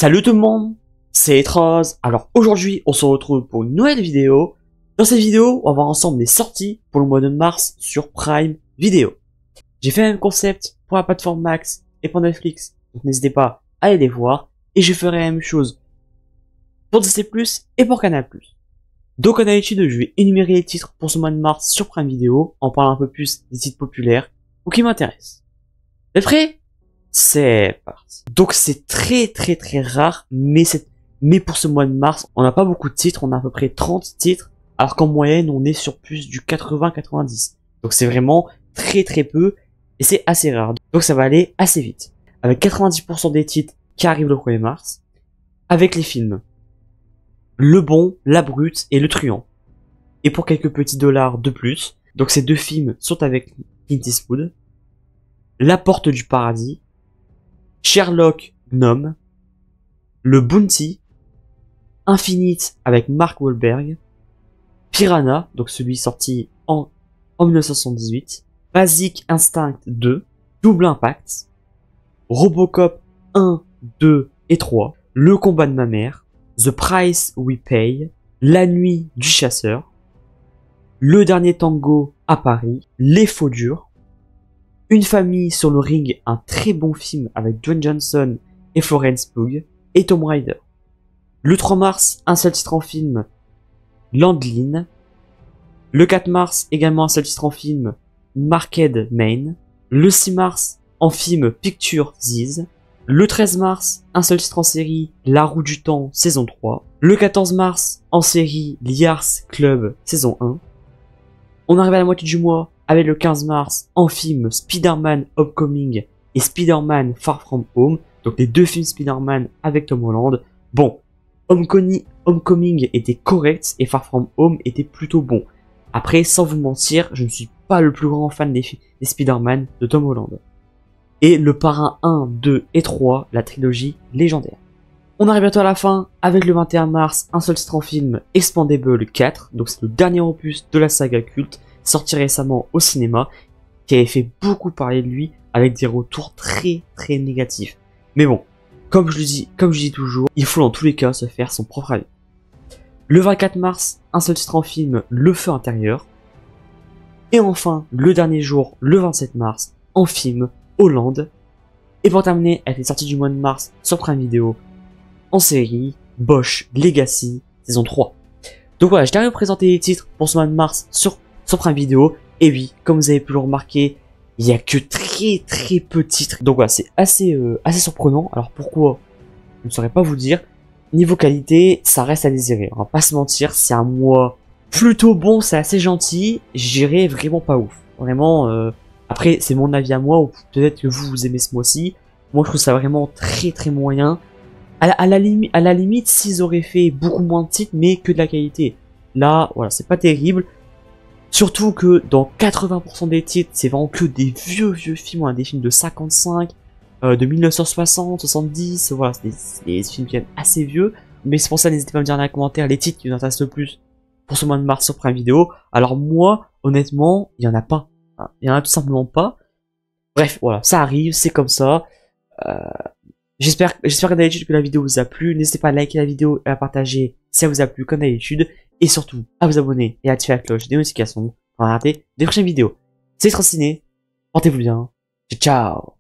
Salut tout le monde, c'est Etroz. Alors aujourd'hui, on se retrouve pour une nouvelle vidéo. Dans cette vidéo, on va voir ensemble les sorties pour le mois de mars sur Prime Video. J'ai fait le même concept pour la plateforme Max et pour Netflix, donc n'hésitez pas à aller les voir. Et je ferai la même chose pour Disney+, et pour Canal+. Donc comme d'habitude, je vais énumérer les titres pour ce mois de mars sur Prime Video, en parlant un peu plus des titres populaires ou qui m'intéressent. Vous êtes prêts ? C'est parti. Donc c'est très rare, mais pour ce mois de mars, on n'a pas beaucoup de titres, on a à peu près 30 titres, alors qu'en moyenne, on est sur plus du 80-90. Donc c'est vraiment très peu, et c'est assez rare. Donc ça va aller assez vite. Avec 90% des titres qui arrivent le 1er mars, avec les films Le Bon, La Brute et Le Truand. Et pour quelques petits dollars de plus, donc ces deux films sont avec Clint Eastwood, La Porte du Paradis, Sherlock Gnome, Le Bounty, Infinite avec Mark Wahlberg, Piranha, donc celui sorti en 1978, Basic Instinct 2, Double Impact, Robocop 1, 2 et 3, Le Combat de ma mère, The Price We Pay, La Nuit du Chasseur, Le Dernier Tango à Paris, Les Faux Durs, Une famille sur le ring, un très bon film avec Dwayne Johnson et Florence Pugh, et Tomb Raider. Le 3 mars, un seul titre en film, Landline. Le 4 mars, également un seul titre en film, Marked Maine. Le 6 mars, en film Picture This. Le 13 mars, un seul titre en série, La Roue du Temps, saison 3. Le 14 mars, en série, Liars Club, saison 1. On arrive à la moitié du mois, avec le 15 mars, en film Spider-Man Homecoming et Spider-Man Far From Home, donc les deux films Spider-Man avec Tom Holland. Bon, Homecoming était correct et Far From Home était plutôt bon. Après, sans vous mentir, je ne suis pas le plus grand fan des Spider-Man de Tom Holland. Et le Parrain 1, 2 et 3, la trilogie légendaire. On arrive bientôt à la fin, avec le 21 mars, un seul titre en film, Expandable 4, donc c'est le dernier opus de la saga culte, sorti récemment au cinéma, qui avait fait beaucoup parler de lui, avec des retours très négatifs. Mais bon, comme je dis toujours, il faut dans tous les cas se faire son propre avis. Le 24 mars, un seul titre en film, Le Feu intérieur. Et enfin, le dernier jour, le 27 mars, en film, Hollande. Et pour terminer, avec les sorties du mois de mars sur Prime Video, en série, Bosch Legacy, saison 3. Donc voilà, je t'arrive à vous présenter les titres pour ce mois de mars sur Prime Video. Et oui, comme vous avez pu le remarquer, il y a que très peu de titres. Donc voilà, c'est assez surprenant. Alors pourquoi? Je ne saurais pas vous dire. Niveau qualité, ça reste à désirer. On va pas se mentir, c'est un mois plutôt bon, c'est assez gentil. J'irai vraiment pas ouf. Vraiment, après, c'est mon avis à moi, ou peut-être que vous aimez ce mois-ci. Moi, je trouve ça vraiment très moyen. À la limite, s'ils auraient fait beaucoup moins de titres, mais que de la qualité. Là, voilà, c'est pas terrible. Surtout que dans 80% des titres, c'est vraiment que des vieux films. On a des films de 55, de 1960, 70, voilà, c'est des films qui sont assez vieux. Mais c'est pour ça, n'hésitez pas à me dire dans les commentaires les titres qui vous intéressent le plus pour ce mois de mars sur Prime Video. Alors moi, honnêtement, il y en a pas. Il y en a tout simplement pas. Bref, voilà, ça arrive, c'est comme ça. J'espère comme d'habitude que la vidéo vous a plu. N'hésitez pas à liker la vidéo et à partager si ça vous a plu comme d'habitude. Et surtout, à vous abonner et à activer la cloche des notifications pour ne rater des prochaines vidéos. C'est trop ciné. Portez-vous bien. Ciao.